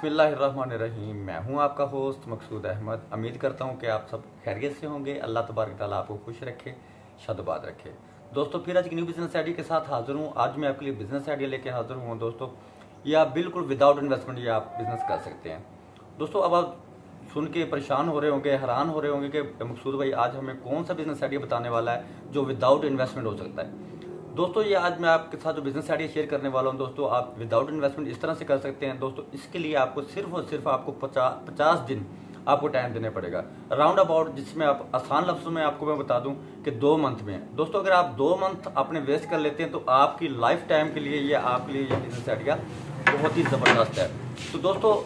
बिस्मिल्लाहिर्रहमानिर्रहीम। मैं हूं आपका होस्ट मकसूद अहमद। उम्मीद करता हूं कि आप सब खैरियत से होंगे। अल्लाह तबारक ताला आपको खुश रखे, शादबाद रखे। दोस्तों फिर आज की न्यू बिजनेस आइडिया के साथ हाजिर हूं। आज मैं आपके लिए बिजनेस आइडिया लेके हाजिर हूं। दोस्तों ये आप बिल्कुल विदाउट इन्वेस्टमेंट ये आप बिजनेस कर सकते हैं। दोस्तों अब आप सुन के परेशान हो रहे होंगे, हैरान हो रहे होंगे कि मकसूद भाई आज हमें कौन सा बिजनेस आइडिया बताने वाला है जो विदाउट इन्वेस्टमेंट हो सकता है। दोस्तों ये आज मैं आपके साथ जो बिजनेस आइडिया शेयर करने वाला हूं दोस्तों, आप विदाउट इन्वेस्टमेंट इस तरह से कर सकते हैं। दोस्तों इसके लिए आपको सिर्फ और सिर्फ आपको 50 दिन आपको टाइम देने पड़ेगा राउंड अबाउट, जिसमें आप आसान लफ्जों में आपको मैं बता दूं कि 2 मंथ में। दोस्तों अगर आप 2 मंथ अपने वेस्ट कर लेते हैं तो आपकी लाइफ टाइम के लिए ये आपके लिए ये बिजनेस आइडिया बहुत ही ज़बरदस्त है। तो दोस्तों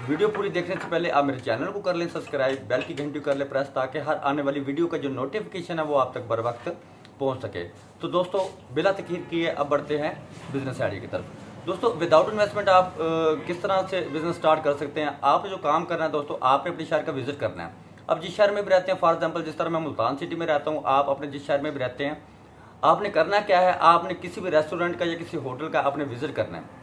वीडियो पूरी देखने से पहले आप मेरे चैनल को कर लें सब्सक्राइब, बेल की घंटी कर लें प्रेस, ताकि हर आने वाली वीडियो का जो नोटिफिकेशन है वो आप तक बर वक्त पहुंच सके। तो दोस्तों बिला तकीर किए अब बढ़ते हैं बिजनेस आइडिया की तरफ। दोस्तों विदाउट इन्वेस्टमेंट आप किस तरह से बिजनेस स्टार्ट कर सकते हैं। आप जो काम करना है दोस्तों, आपने अपने शहर का विजिट करना है। अब जिस शहर में भी रहते हैं, फॉर एग्जांपल जिस तरह मैं मुल्तान सिटी में रहता हूं, आप अपने जिस शहर में भी रहते हैं, आपने करना क्या है, आपने किसी भी रेस्टोरेंट का या किसी होटल का आपने विजिट करना है।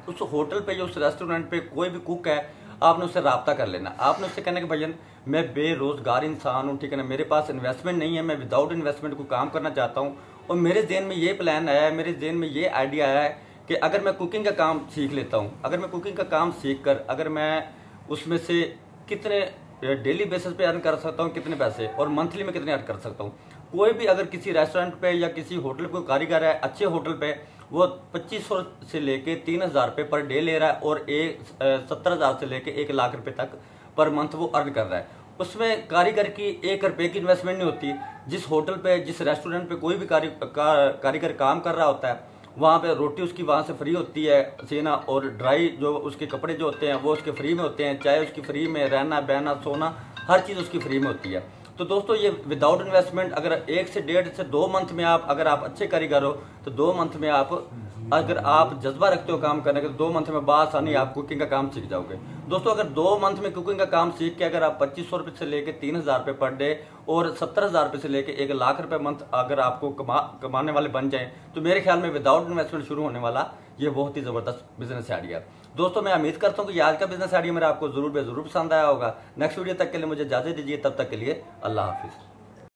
उस होटल पे या उस रेस्टोरेंट पे कोई भी कुक है, आपने उससे रब्ता कर लेना। आपने उससे कहना कि भैया मैं बेरोजगार इंसान हूँ, ठीक है ना, मेरे पास इन्वेस्टमेंट नहीं है, मैं विदाउट इन्वेस्टमेंट को काम करना चाहता हूँ और मेरे जहन में ये प्लान आया है, मेरे जहन में ये आइडिया आया है कि अगर मैं कुकिंग का काम सीख लेता हूँ, अगर मैं कुकिंग का काम सीख कर अगर मैं उसमें से कितने डेली बेसिस पे अर्न कर सकता हूँ, कितने पैसे, और मंथली में कितने अर्न कर सकता हूँ। कोई भी अगर किसी रेस्टोरेंट पे या किसी होटल पे कारीगर है, अच्छे होटल पे वो 2500 से लेके 3000 रुपये पर डे ले रहा है और 70,000 से लेके 1 लाख रुपए तक पर मंथ वो अर्न कर रहा है। उसमें कारीगर की 1 रुपये की इन्वेस्टमेंट नहीं होती। जिस होटल पे जिस रेस्टोरेंट पे कोई भी कारीगर काम कर रहा होता है, वहाँ पे रोटी उसकी वहाँ से फ्री होती है सीना, और ड्राई जो उसके कपड़े जो होते हैं वो उसके फ्री में होते हैं, चाय उसकी फ्री में, रहना बहना सोना हर चीज़ उसकी फ्री में होती है। तो दोस्तों ये विदाउट इन्वेस्टमेंट अगर 1 से 1.5 से 2 मंथ में आप, अगर आप अच्छे कारीगर हो तो 2 मंथ में आप, अगर आप जज्बा रखते हो काम करने का, तो 2 मंथ में बासानी आप कुकिंग का काम सीख जाओगे। दोस्तों अगर 2 मंथ में कुकिंग का काम सीख के अगर आप 2500 रुपये से लेके 3000 रुपये पर डे और 70,000 रुपये से लेके 1 लाख रुपये मंथ अगर आपको कमाने वाले बन जाएं, तो मेरे ख्याल में विदाउट इन्वेस्टमेंट शुरू होने वाला ये बहुत ही जबरदस्त बिजनेस आइडिया है। दोस्तों मैं उम्मीद करता हूँ कि आज का बिजनेस आइडिया मेरा आपको जरूर पसंद आया होगा। नेक्स्ट वीडियो तक के लिए मुझे इजाजत दीजिए, तब तक के लिए अल्लाह हाफिज।